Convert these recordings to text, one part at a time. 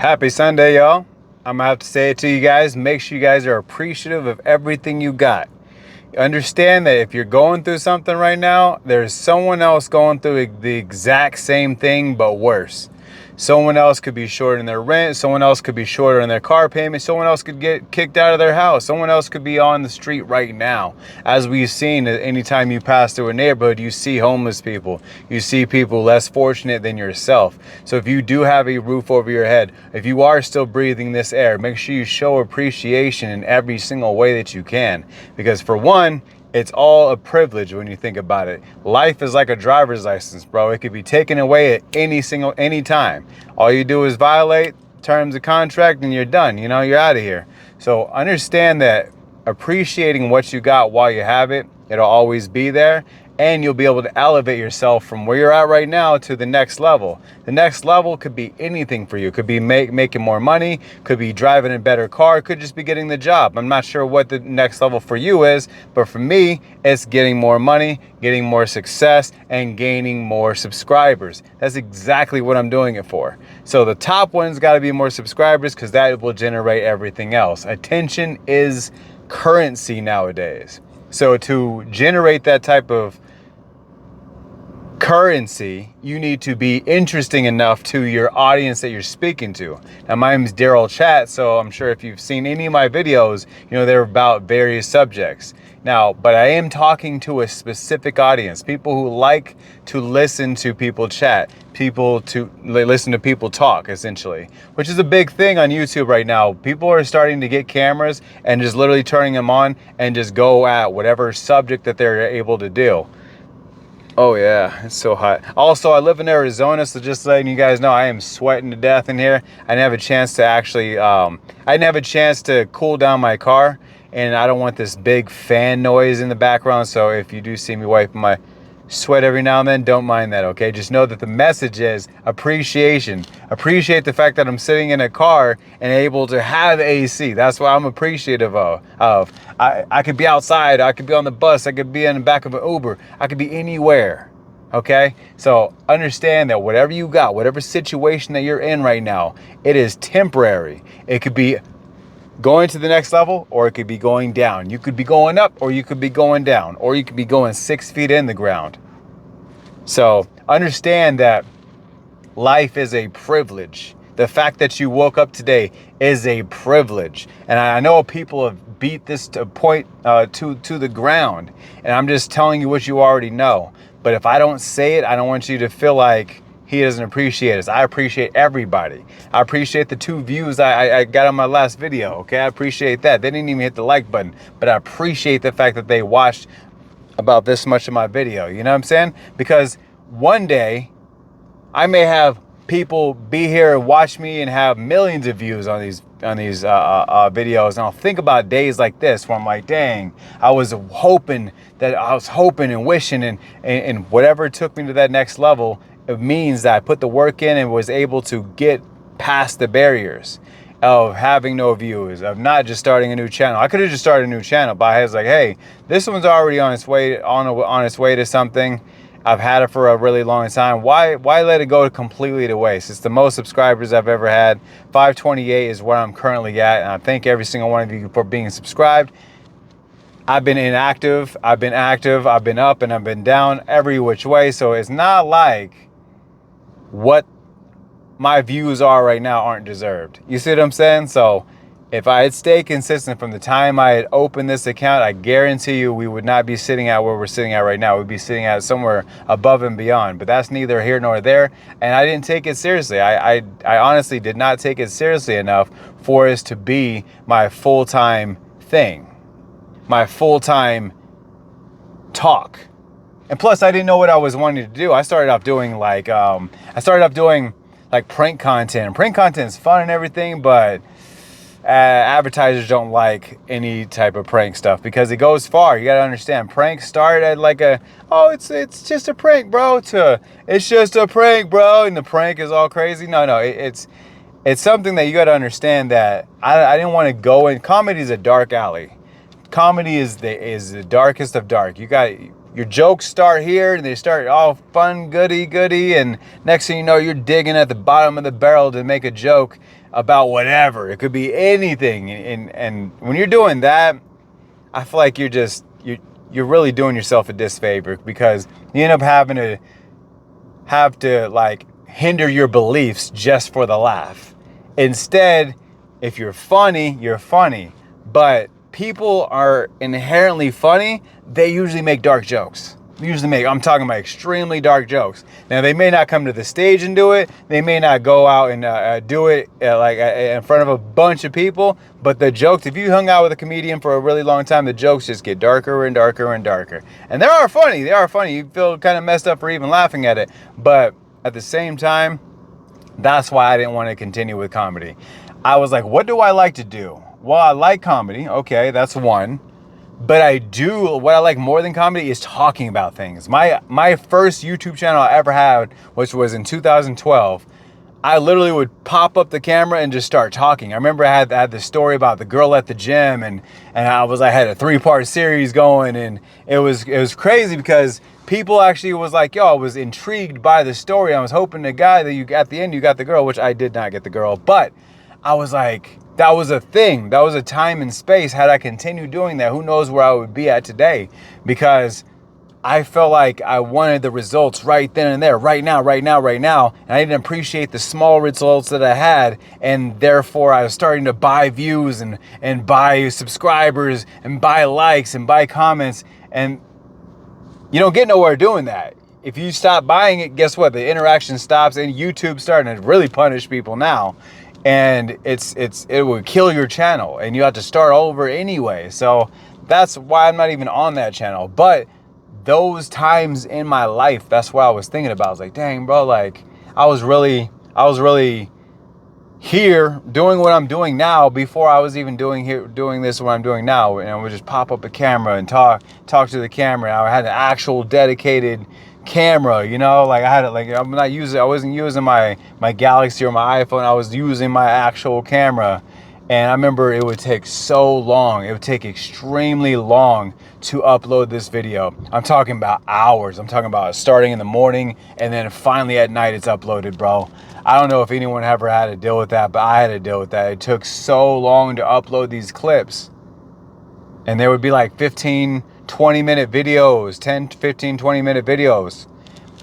Happy Sunday, y'all. I'm gonna have to say it to you guys. Make sure you guys are appreciative of everything you got. Understand that if you're going through something right now, there's someone else going through the exact same thing, but worse. Someone else could be short in their rent. Someone else could be shorter in their car payment. Someone else could get kicked out of their house. Someone else could be on the street right now. As we've seen, anytime you pass through a neighborhood, you see homeless people. You see people less fortunate than yourself. So if you do have a roof over your head, if you are still breathing this air, make sure you show appreciation in every single way that you can. Because for one, it's all a privilege when you think about it. Life is like a driver's license, bro. It could be taken away at any time. All you do is violate terms of contract and you're done. You know, you're out of here. So understand that appreciating what you got while you have it, it'll always be there. And you'll be able to elevate yourself from where you're at right now to the next level. The next level could be anything for you. Could be making more money, could be driving a better car, could just be getting the job. I'm not sure what the next level for you is, but for me, it's getting more money, getting more success, and gaining more subscribers. That's exactly what I'm doing it for. So the top one's got to be more subscribers because that will generate everything else. Attention is currency nowadays. So to generate that type of currency, you need to be interesting enough to your audience that you're speaking to. Now, my name is Daryl Chat, so I'm sure if you've seen any of my videos, you know they're about various subjects. Now, but I am talking to a specific audience, people who like to listen to people chat, people to listen to people talk, essentially, which is a big thing on YouTube right now. People are starting to get cameras and just literally turning them on and just go at whatever subject that they're able to do. Oh yeah, it's so hot. Also, I live in Arizona, so just letting you guys know, I am sweating to death in here. I didn't have a chance to actually, I didn't have a chance to cool down my car, and I don't want this big fan noise in the background, so if you do see me wiping my sweat every now and then, don't mind that, okay? Just know that the message is appreciation. Appreciate the fact that I'm sitting in a car and able to have AC. That's what I'm appreciative of. I could be outside, I could be on the bus, I could be in the back of an Uber, I could be anywhere, okay? So understand that whatever you got, whatever situation that you're in right now, it is temporary. It could be going to the next level, or it could be going down. You could be going up, or you could be going down, or you could be going 6 feet in the ground. So understand that life is a privilege. The fact that you woke up today is a privilege. And I know people have beat this to point to the ground. And I'm just telling you what you already know. But if I don't say it, I don't want you to feel like he doesn't appreciate us. I appreciate everybody. I appreciate the 2 views I got on my last video, okay? I appreciate that. They didn't even hit the like button, but I appreciate the fact that they watched about this much of my video. You know what I'm saying? Because one day, I may have people be here and watch me and have millions of views on these videos. And I'll think about days like this where I'm like, dang, I was hoping and wishing and whatever took me to that next level. It means that I put the work in and was able to get past the barriers of having no views, of not just starting a new channel. I could have just started a new channel, but I was like, hey, this one's already on its way to something. I've had it for a really long time. Why let it go completely to waste? It's the most subscribers I've ever had. 528 is where I'm currently at, and I thank every single one of you for being subscribed. I've been inactive, I've been active, I've been up and I've been down every which way. So it's not like what my views are right now aren't deserved. You see what I'm saying? So if I had stayed consistent from the time I had opened this account, I guarantee you we would not be sitting at where we're sitting at right now. We'd be sitting at somewhere above and beyond, but that's neither here nor there. And I didn't take it seriously. I honestly did not take it seriously enough for it to be my full-time thing, my full-time talk. And plus, I didn't know what I was wanting to do. I started off doing like prank content. Prank content is fun and everything, but advertisers don't like any type of prank stuff because it goes far. You got to understand, pranks start at like it's just a prank, bro, to it's just a prank, bro, and the prank is all crazy. No, it's something that you got to understand that I didn't want to go in. Comedy is a dark alley. Comedy is the darkest of dark. You got your jokes start here and they start all fun, goody, and next thing you know, you're digging at the bottom of the barrel to make a joke about whatever. It could be anything. And when you're doing that, I feel like you're really doing yourself a disfavor, because you end up having to like hinder your beliefs just for the laugh. Instead, if you're funny, you're funny. But people are inherently funny. They usually make dark jokes. I'm talking about extremely dark jokes. Now, they may not come to the stage and do it. They may not go out and do it in front of a bunch of people. But the jokes, if you hung out with a comedian for a really long time, the jokes just get darker and darker and darker. And they are funny. You feel kind of messed up for even laughing at it. But at the same time, that's why I didn't want to continue with comedy. I was like, what do I like to do? Well, I like comedy. Okay, that's one. But what I like more than comedy is talking about things. My first YouTube channel I ever had, which was in 2012, I literally would pop up the camera and just start talking. I remember I had this story about the girl at the gym, and I had a 3-part series going, and it was crazy because people actually was like, yo, I was intrigued by the story. I was hoping the guy that at the end you got the girl, which I did not get the girl, but I was like, that was a thing. That was a time and space. Had I continued doing that, who knows where I would be at today? Because I felt like I wanted the results right then and there, right now. And I didn't appreciate the small results that I had. And therefore, I was starting to buy views and buy subscribers and buy likes and buy comments. And you don't get nowhere doing that. If you stop buying it, guess what? The interaction stops, and YouTube's starting to really punish people now. And it would kill your channel, and you have to start over anyway. So that's why I'm not even on that channel. But those times in my life, that's what I was thinking about. I was like, dang, bro, like I was really here doing what I'm doing now before I was even doing this what I'm doing now. And I would just pop up a camera and talk to the camera. I had an actual dedicated camera, like I had it, like I wasn't using my Galaxy or my iPhone. I was using my actual camera. And I remember it would take so long. It would take extremely long to upload this video. I'm talking about hours. I'm talking about starting in the morning and then finally at night it's uploaded, bro. I don't know if anyone ever had to deal with that, but I had to deal with that. It took so long to upload these clips. And there would be like 15, 20-minute videos, 10, 15, 20-minute videos.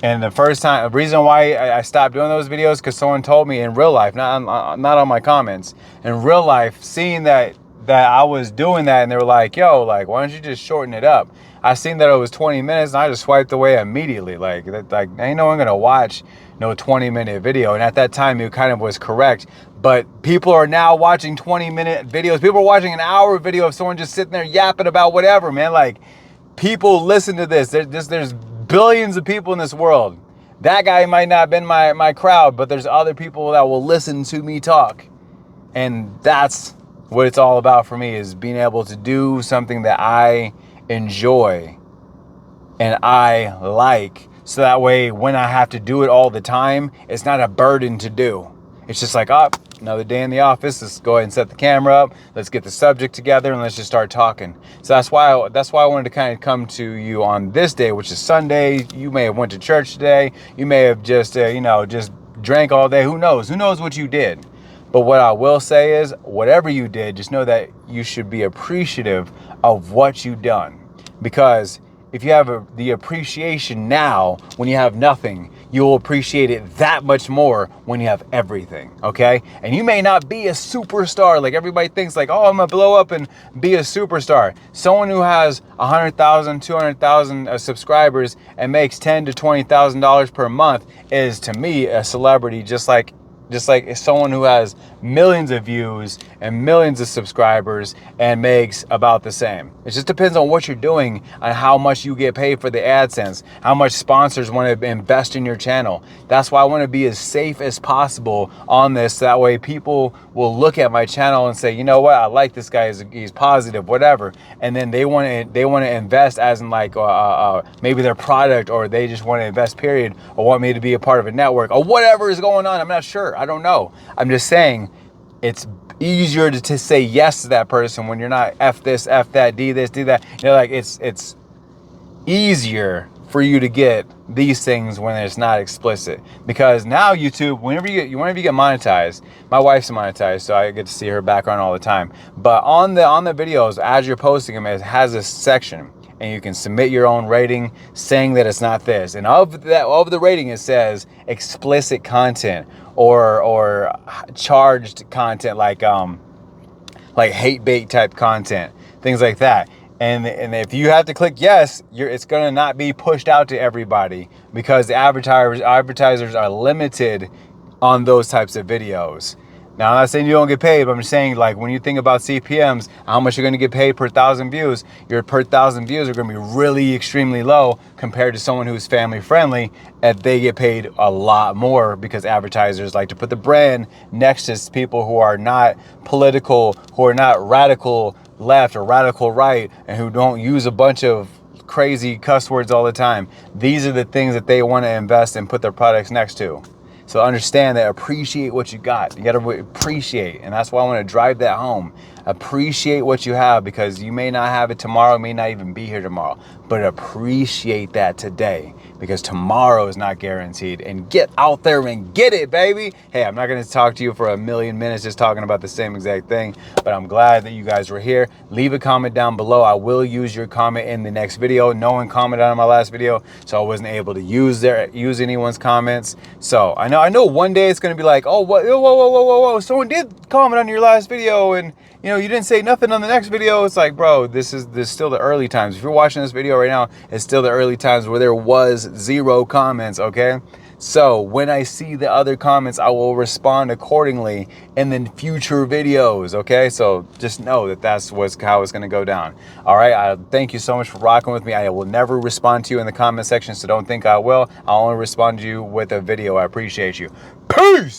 And the reason why I stopped doing those videos, because someone told me in real life, not on my comments, in real life, seeing that I was doing that, and they were like, yo, like, why don't you just shorten it up? I seen that it was 20 minutes, and I just swiped away immediately. Like ain't no one gonna watch no 20-minute video. And at that time, it kind of was correct. But people are now watching 20-minute videos. People are watching an hour video of someone just sitting there yapping about whatever, man. Like, people listen to this. There's billions of people in this world. That guy might not have been my crowd, but there's other people that will listen to me talk. And that's what it's all about for me, is being able to do something that I enjoy and I like. So that way, when I have to do it all the time, it's not a burden to do. It's just like, another day in the office. Let's go ahead and set the camera up. Let's get the subject together and let's just start talking. So that's why I wanted to kind of come to you on this day, which is Sunday. You may have went to church today. You may have just just drank all day. Who knows? Who knows what you did? But what I will say is, whatever you did, just know that you should be appreciative of what you've done. Because if you have the appreciation now when you have nothing, you'll appreciate it that much more when you have everything, okay? And you may not be a superstar like everybody thinks, like, oh, I'm gonna blow up and be a superstar. Someone who has 100,000, 200,000 subscribers and makes $10,000 to $20,000 per month is, to me, a celebrity, just like someone who has millions of views and millions of subscribers and makes about the same. It just depends on what you're doing, on how much you get paid for the AdSense, how much sponsors want to invest in your channel. That's why I want to be as safe as possible on this. That way people will look at my channel and say, you know what, I like this guy, he's positive, whatever. And then they want to invest, as in like maybe their product, or they just want to invest, period, or want me to be a part of a network, or whatever is going on. I'm not sure. I don't know. I'm just saying it's easier to say yes to that person when you're not F this, F that, D this, do that. Like, it's easier for you to get these things when it's not explicit. Because now YouTube, whenever you get monetized, my wife's monetized, so I get to see her background all the time. But on the videos, as you're posting them, it has a section, and you can submit your own rating saying that it's not this. And of the rating, it says explicit content or charged content, like hate bait type content, things like that. And if you have to click yes, it's going to not be pushed out to everybody, because the advertisers are limited on those types of videos. Now, I'm not saying you don't get paid, but I'm just saying, like, when you think about CPMs, how much you're going to get paid per 1,000 views, your per 1,000 views are going to be really extremely low compared to someone who's family friendly, and they get paid a lot more, because advertisers like to put the brand next to people who are not political, who are not radical left or radical right, and who don't use a bunch of crazy cuss words all the time. These are the things that they want to invest and put their products next to. So understand that, appreciate what you got. You got to appreciate. And that's why I want to drive that home. Appreciate what you have, because you may not have it tomorrow, may not even be here tomorrow. But appreciate that today, because tomorrow is not guaranteed. And get out there and get it, baby. Hey, I'm not going to talk to you for a million minutes just talking about the same exact thing, but I'm glad that you guys were here. Leave a comment down below. I will use your comment in the next video. No one commented on my last video, so I wasn't able to use anyone's comments. So I know one day it's going to be like, oh, what, whoa, someone did comment on your last video, and you didn't say nothing on the next video. It's like, bro, this is still the early times. If you're watching this video right now, it's still the early times where there was 0 comments, okay? So when I see the other comments, I will respond accordingly in the future videos, okay? So just know that that's how it's going to go down. All right, I thank you so much for rocking with me. I will never respond to you in the comment section, so don't think I will. I'll only respond to you with a video. I appreciate you. Peace!